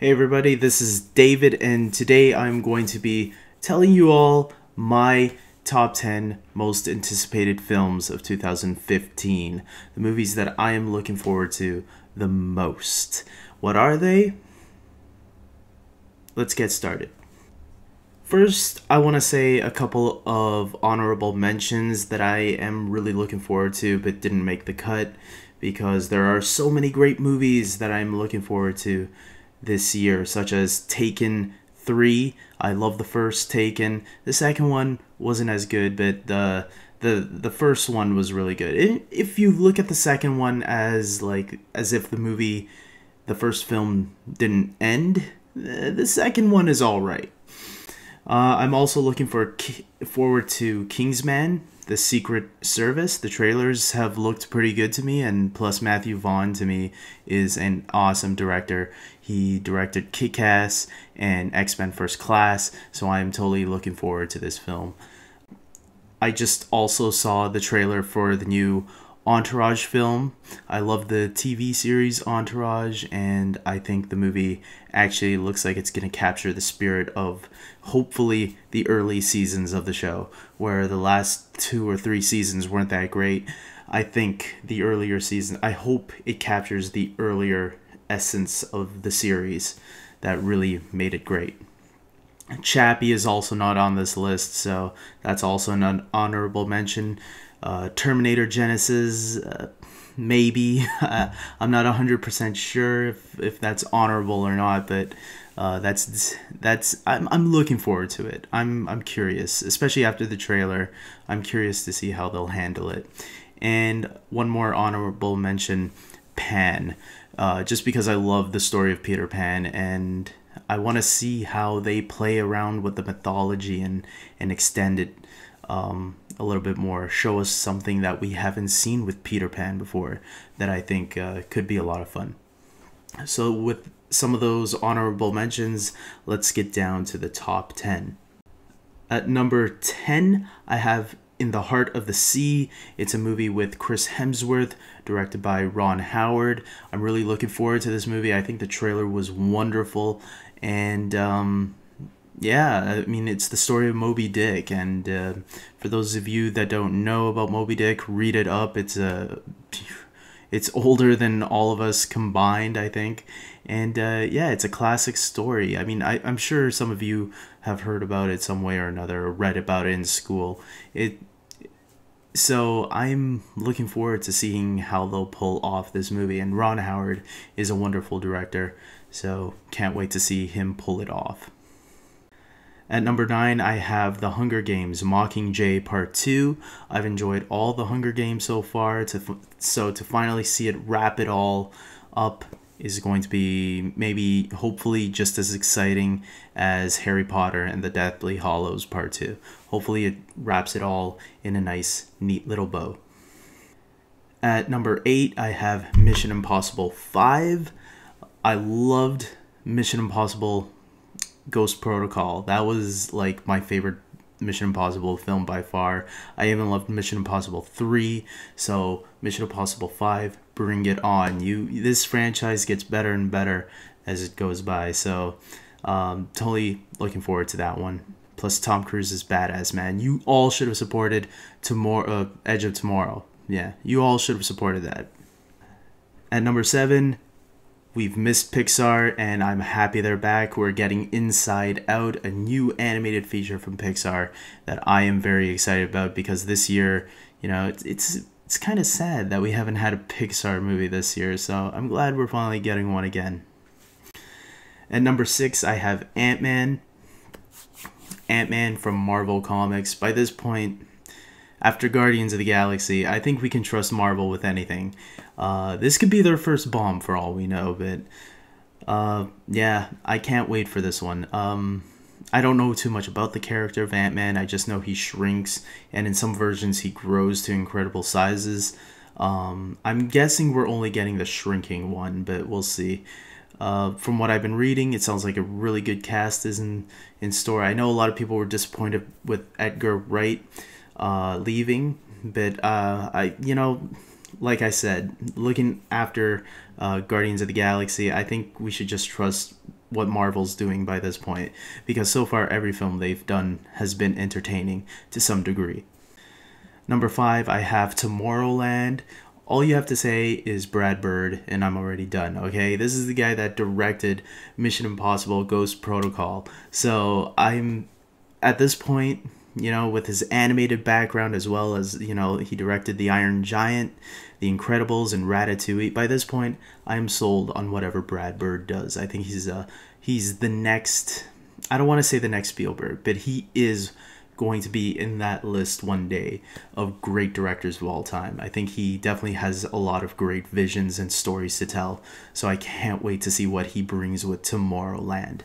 Hey everybody, this is David, and today I'm going to be telling you all my top 10 most anticipated films of 2015. The movies that I am looking forward to the most. What are they? Let's get started. First, I want to say a couple of honorable mentions that I am really looking forward to but didn't make the cut because there are so many great movies that I'm looking forward to this year, such as Taken 3. I love the first Taken. The second one wasn't as good, but the first one was really good. If you look at the second one as if the first film didn't end, the second one is all right. I'm also looking forward to Kingsman, The Secret Service. The trailers have looked pretty good to me, and plus Matthew Vaughn to me is an awesome director. He directed Kick-Ass and X-Men First Class, so I am totally looking forward to this film. I just also saw the trailer for the new Entourage film. I love the TV series Entourage, and I think the movie actually looks like it's going to capture the spirit of hopefully the early seasons of the show, where the last 2 or 3 seasons weren't that great. I think the earlier season, I hope it captures the earlier essence of the series that really made it great. Chappie is also not on this list, so that's also an honorable mention. Terminator Genesis, maybe. I'm not 100% sure if that's honorable or not, but I'm looking forward to it. I'm curious, especially after the trailer. I'm curious to see how they'll handle it. And one more honorable mention, Pan. Just because I love the story of Peter Pan, and I want to see how they play around with the mythology and extend it a little bit more. Show us something that we haven't seen with Peter Pan before that I think could be a lot of fun. So with some of those honorable mentions, let's get down to the top 10. At number 10, I have In the Heart of the Sea. It's a movie with Chris Hemsworth, directed by Ron Howard. I'm really looking forward to this movie. I think the trailer was wonderful, and yeah, I mean, it's the story of Moby Dick, and for those of you that don't know about Moby Dick, read it up. It's older than all of us combined, I think, and yeah, it's a classic story. I mean, I'm sure some of you have heard about it some way or another, or read about it in school. So I'm looking forward to seeing how they'll pull off this movie, and Ron Howard is a wonderful director, so can't wait to see him pull it off. At number 9, I have The Hunger Games Mockingjay Part 2. I've enjoyed all the Hunger Games so far, so to finally see it wrap it all up is going to be maybe, hopefully, just as exciting as Harry Potter and the Deathly Hallows Part 2. Hopefully it wraps it all in a nice, neat little bow. At number 8, I have Mission Impossible 5. I loved Mission Impossible Ghost Protocol. That was like my favorite Mission Impossible film by far. I even loved Mission Impossible 3, so Mission Impossible 5, bring it on. This franchise gets better and better as it goes by, so totally looking forward to that one. Plus Tom Cruise is badass, man. You all should have supported Edge of Tomorrow. Yeah, you all should have supported that. At number 7, we've missed Pixar, and I'm happy they're back. We're getting Inside Out, a new animated feature from Pixar that I am very excited about, because this year, you know, it's kind of sad that we haven't had a Pixar movie this year, so I'm glad we're finally getting one again. At number 6, I have Ant-Man. Ant-Man from Marvel Comics. By this point, after Guardians of the Galaxy, I think we can trust Marvel with anything. This could be their first bomb for all we know, but yeah, I can't wait for this one. I don't know too much about the character of Ant-Man. I just know he shrinks, and in some versions he grows to incredible sizes. I'm guessing we're only getting the shrinking one, but we'll see. From what I've been reading, it sounds like a really good cast is in store. I know a lot of people were disappointed with Edgar Wright leaving, but like I said, looking after Guardians of the Galaxy, I think we should just trust what Marvel's doing by this point, because so far every film they've done has been entertaining to some degree. Number 5, I have Tomorrowland. All you have to say is Brad Bird, and I'm already done, okay? This is the guy that directed Mission Impossible Ghost Protocol. So I'm, at this point, you know, with his animated background, as well as, you know, he directed The Iron Giant, The Incredibles, and Ratatouille. By this point, I am sold on whatever Brad Bird does. I think he's the next, I don't want to say the next Spielberg, but he is going to be in that list one day of great directors of all time. I think he definitely has a lot of great visions and stories to tell, so I can't wait to see what he brings with Tomorrowland.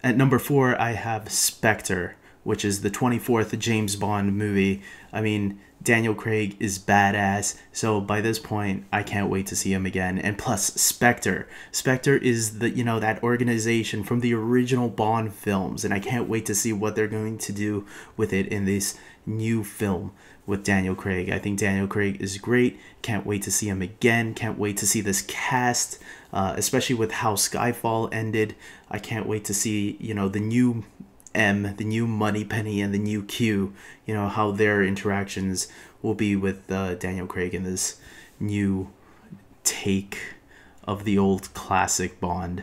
At number 4, I have Spectre, which is the 24th James Bond movie. I mean, Daniel Craig is badass, so by this point, I can't wait to see him again. And plus, Spectre. Spectre is the, you know, that organization from the original Bond films, and I can't wait to see what they're going to do with it in this new film with Daniel Craig. I think Daniel Craig is great. Can't wait to see him again. Can't wait to see this cast, especially with how Skyfall ended. I can't wait to see, you know, the new M, the new Moneypenny, and the new Q, you know, how their interactions will be with Daniel Craig in this new take of the old classic Bond.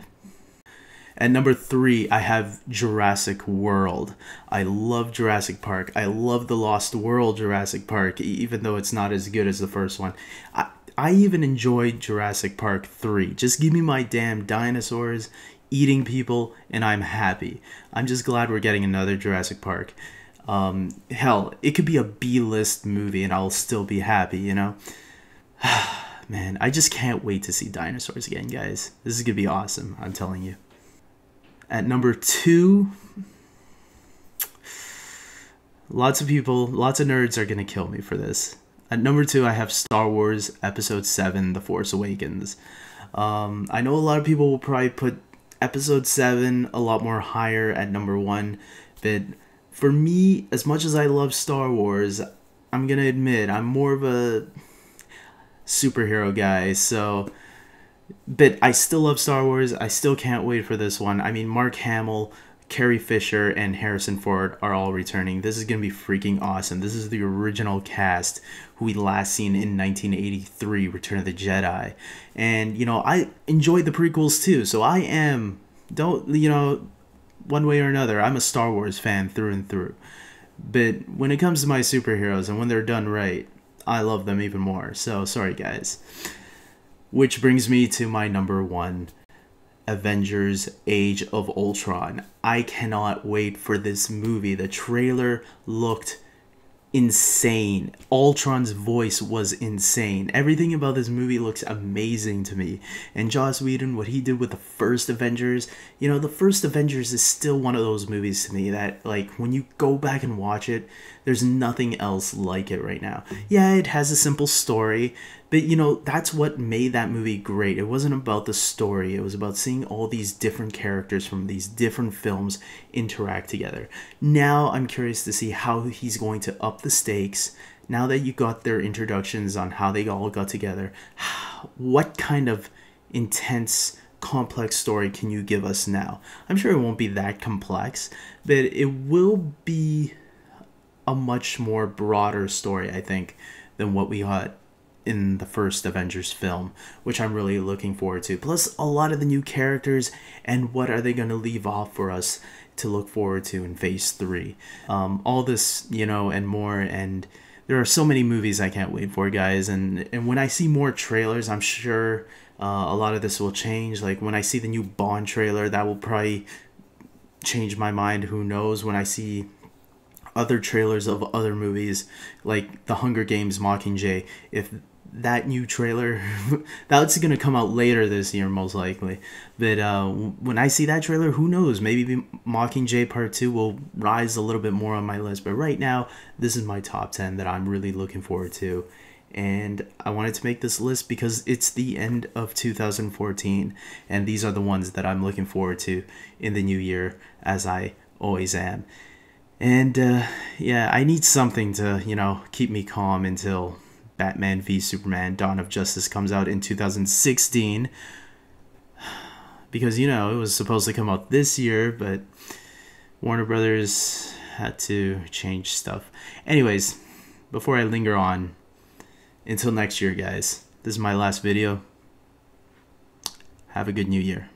At number 3, I have Jurassic World. I love Jurassic Park. I love the Lost World Jurassic Park, even though it's not as good as the first one. I even enjoyed Jurassic Park 3. Just give me my damn dinosaurs eating people, and I'm happy. I'm just glad we're getting another Jurassic Park. Hell, it could be a B-list movie and I'll still be happy, you know? Man, I just can't wait to see dinosaurs again, guys. This is gonna be awesome, I'm telling you. At number 2, lots of nerds are gonna kill me for this. At number 2, I have Star Wars Episode 7, The Force Awakens. I know a lot of people will probably put Episode 7 a lot more higher at number 1, but for me, as much as I love Star Wars, I'm gonna admit I'm more of a superhero guy, so, but I still love Star Wars. I still can't wait for this one. I mean, Mark Hamill, Carrie Fisher, and Harrison Ford are all returning. This is gonna be freaking awesome. This is the original cast who we last seen in 1983, Return of the Jedi. And, you know, I enjoyed the prequels too, so I am, you know, one way or another, I'm a Star Wars fan through and through. But when it comes to my superheroes, and when they're done right, I love them even more. So, sorry guys. Which brings me to my number 1, Avengers Age of Ultron. I cannot wait for this movie. The trailer looked insane. Ultron's voice was insane. Everything about this movie looks amazing to me. And Joss Whedon, what he did with the first Avengers, you know, the first Avengers is still one of those movies to me that, like, when you go back and watch it, there's nothing else like it right now. Yeah, it has a simple story, but, you know, that's what made that movie great. It wasn't about the story. It was about seeing all these different characters from these different films interact together. Now I'm curious to see how he's going to up the stakes. Now that you got their introductions on how they all got together, what kind of intense, complex story can you give us now? I'm sure it won't be that complex, but it will be a much more broader story, I think, than what we got in the first Avengers film, which I'm really looking forward to. Plus, a lot of the new characters, and what are they going to leave off for us to look forward to in Phase 3. All this, you know, and more, and there are so many movies I can't wait for, guys, and when I see more trailers, I'm sure a lot of this will change. Like, when I see the new Bond trailer, that will probably change my mind, who knows. When I see other trailers of other movies, like The Hunger Games Mockingjay, if that new trailer, that's going to come out later this year, most likely. But when I see that trailer, who knows? Maybe Mockingjay Part 2 will rise a little bit more on my list. But right now, this is my top 10 that I'm really looking forward to. And I wanted to make this list because it's the end of 2014. And these are the ones that I'm looking forward to in the new year, as I always am. And yeah, I need something to, you know, keep me calm until Batman v Superman Dawn of Justice comes out in 2016. because, you know, it was supposed to come out this year, but Warner Brothers had to change stuff. Anyways, before I linger on, until next year, guys, this is my last video. Have a good new year.